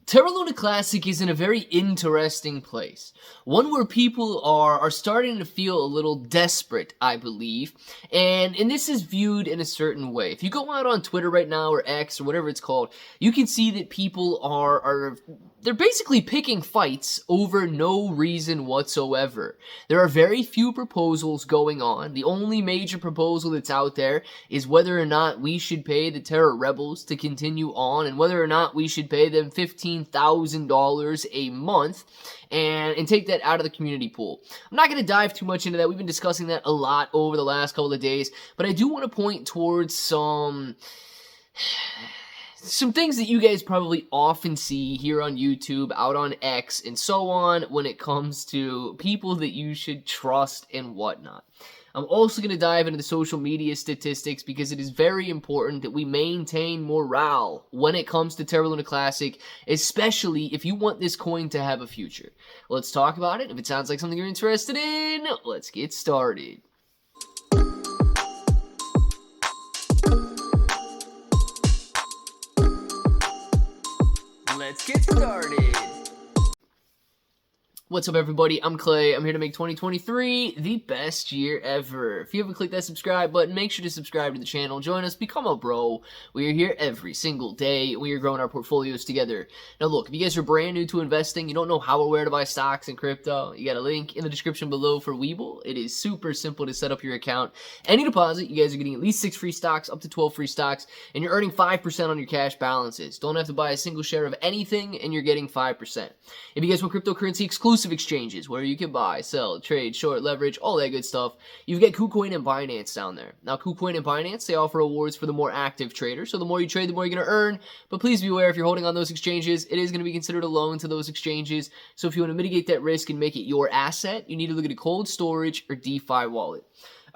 Terra Luna Classic is in a very interesting place. One where people are starting to feel a little desperate, I believe. And this is viewed in a certain way. If you go out on Twitter right now, or X, or whatever it's called, you can see that people they're basically picking fights over no reason whatsoever. There are very few proposals going on. The only major proposal that's out there is whether or not we should pay the Terra Rebels to continue on, and whether or not we should pay them $15,000 a month and take that out of the community pool. I'm not going to dive too much into that. We've been discussing that a lot over the last couple of days, but I do want to point towards some things that you guys probably often see here on YouTube, out on X, and so on when it comes to people that you should trust and whatnot. I'm also going to dive into the social media statistics because it is very important that we maintain morale when it comes to Terra Luna Classic, especially if you want this coin to have a future. Let's talk about it. If it sounds like something you're interested in, let's get started. Let's get started. What's up, everybody? I'm Clay. I'm here to make 2023 the best year ever. If you haven't clicked that subscribe button, make sure to subscribe to the channel. Join us. Become a bro. We are here every single day. We are growing our portfolios together. Now, look, if you guys are brand new to investing, you don't know how or where to buy stocks and crypto, you got a link in the description below for Webull. It is super simple to set up your account. Any deposit, you guys are getting at least 6 free stocks, up to 12 free stocks, and you're earning 5% on your cash balances. Don't have to buy a single share of anything, and you're getting 5%. If you guys want cryptocurrency exclusive exchanges where you can buy, sell, trade, short, leverage, all that good stuff, you've got KuCoin and Binance down there. Now, KuCoin and Binance, they offer rewards for the more active traders, so the more you trade, the more you're going to earn, but please be aware if you're holding on those exchanges, it is going to be considered a loan to those exchanges, so if you want to mitigate that risk and make it your asset, you need to look at a cold storage or DeFi wallet.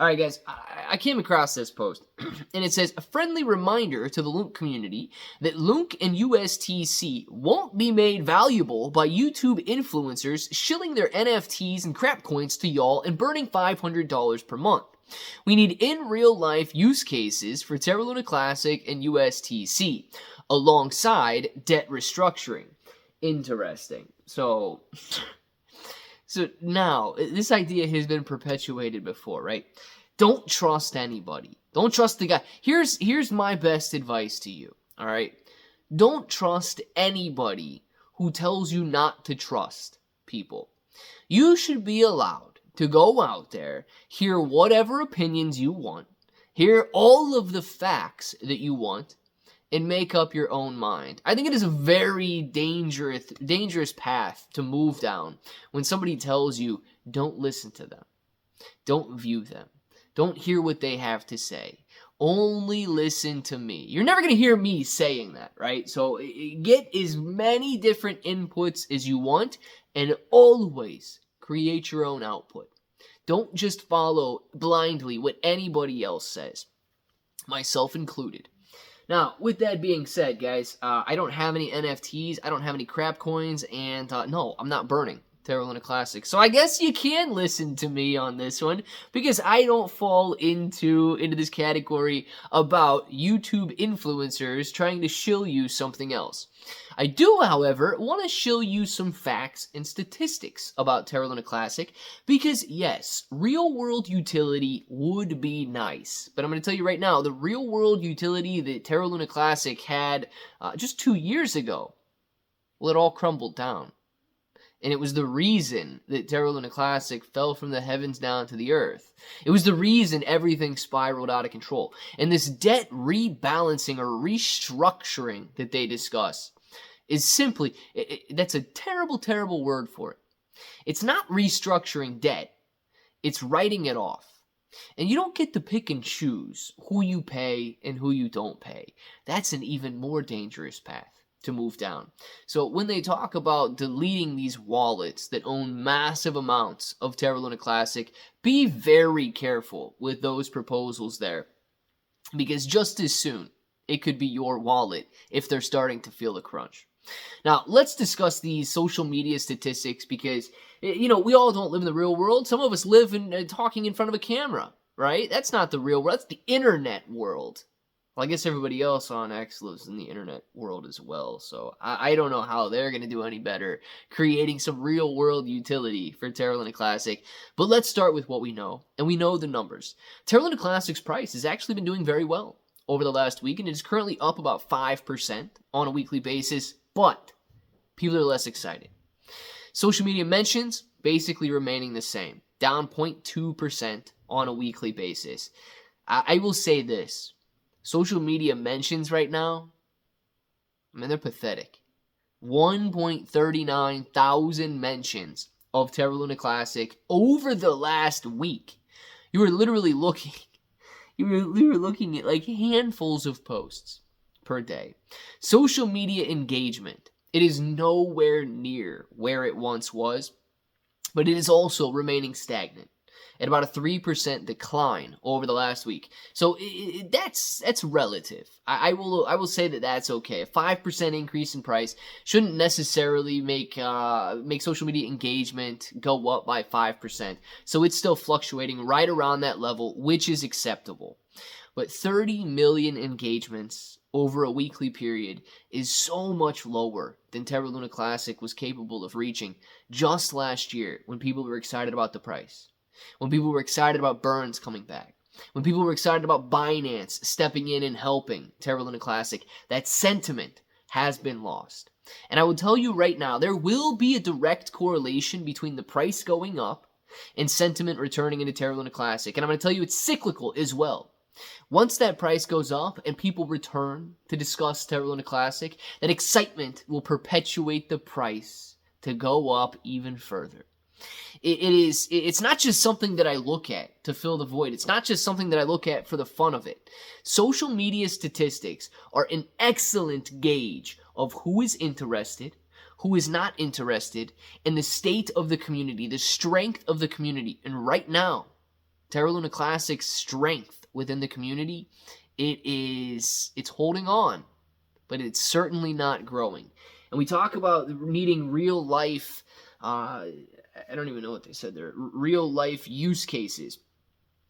Alright guys, I came across this post, and it says, a friendly reminder to the LUNC community that LUNC and USTC won't be made valuable by YouTube influencers shilling their NFTs and crap coins to y'all and burning $500 per month. We need in real life use cases for Terra Luna Classic and USTC, alongside debt restructuring. Interesting. So now, this idea has been perpetuated before, right? Don't trust anybody. Don't trust the guy. Here's my best advice to you, all right? Don't trust anybody who tells you not to trust people. You should be allowed to go out there, hear whatever opinions you want, hear all of the facts that you want, and make up your own mind. I think it is a very dangerous path to move down when somebody tells you, don't listen to them. Don't view them. Don't hear what they have to say. Only listen to me. You're never going to hear me saying that, right? So get as many different inputs as you want and always create your own output. Don't just follow blindly what anybody else says, myself included. Now, with that being said, guys, I don't have any NFTs, I don't have any crap coins, and no, I'm not burning Terra Luna Classic. So I guess you can listen to me on this one, because I don't fall into this category about YouTube influencers trying to shill you something else. I do, however, want to show you some facts and statistics about Terra Luna Classic, because yes, real-world utility would be nice, but I'm going to tell you right now, the real-world utility that Terra Luna Classic had just 2 years ago, well, it all crumbled down. And it was the reason that Terra Luna Classic fell from the heavens down to the earth. It was the reason everything spiraled out of control. And this debt rebalancing or restructuring that they discuss is simply, that's a terrible, terrible word for it. It's not restructuring debt. It's writing it off. And you don't get to pick and choose who you pay and who you don't pay. That's an even more dangerous path to move down. So when they talk about deleting these wallets that own massive amounts of Terra Luna Classic, be very careful with those proposals there, because just as soon it could be your wallet if they're starting to feel the crunch. Now, let's discuss these social media statistics, because, you know, we all don't live in the real world. Some of us live in talking in front of a camera, right? That's not the real world. That's the internet world. Well, I guess everybody else on X lives in the internet world as well, so I don't know how they're going to do any better creating some real-world utility for Terra Luna Classic. But let's start with what we know, and we know the numbers. Terra Luna Classic's price has actually been doing very well over the last week, and it is currently up about 5% on a weekly basis, but people are less excited. Social media mentions basically remaining the same, down 0.2% on a weekly basis. I will say this. Social media mentions right now, I mean, they're pathetic. 1.39 thousand mentions of Terra Luna Classic over the last week. You were literally looking at like handfuls of posts per day. Social media engagement, it is nowhere near where it once was, but it is also remaining stagnant at about a 3% decline over the last week. So that's relative. I will say that that's okay. A 5% increase in price shouldn't necessarily make social media engagement go up by 5%. So it's still fluctuating right around that level, which is acceptable. But 30 million engagements over a weekly period is so much lower than Terra Luna Classic was capable of reaching just last year when people were excited about the price. When people were excited about Burns coming back. When people were excited about Binance stepping in and helping Terra Luna Classic. That sentiment has been lost. And I will tell you right now, there will be a direct correlation between the price going up and sentiment returning into Terra Luna Classic. And I'm going to tell you it's cyclical as well. Once that price goes up and people return to discuss Terra Luna Classic, that excitement will perpetuate the price to go up even further. It's not just something that I look at to fill the void. It's not just something that I look at for the fun of it. Social media statistics are an excellent gauge of who is interested, who is not interested, and the state of the community, the strength of the community. And right now, Terra Luna Classic's strength within the community, it's holding on, but it's certainly not growing. And we talk about needing real life, I don't even know what they said there. Real life use cases.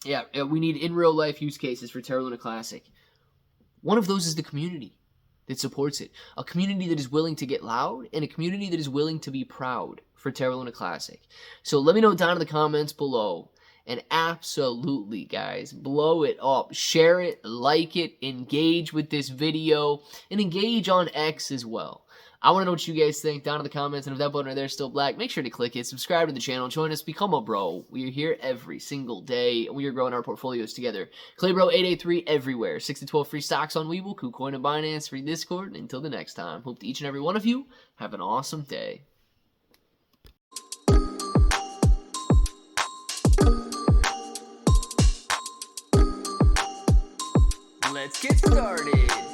Yeah, we need in real life use cases for Terra Luna Classic. One of those is the community that supports it. A community that is willing to get loud and a community that is willing to be proud for Terra Luna Classic. So let me know down in the comments below. And absolutely, guys, blow it up. Share it, like it, engage with this video, and engage on X as well. I want to know what you guys think down in the comments, and if that button right there is still black, make sure to click it, subscribe to the channel, join us, become a bro. We are here every single day, and we are growing our portfolios together. Claybro883 everywhere, 6 to 12 free stocks on Webull, KuCoin, and Binance, free Discord, and until the next time, hope to each and every one of you have an awesome day. Let's get started.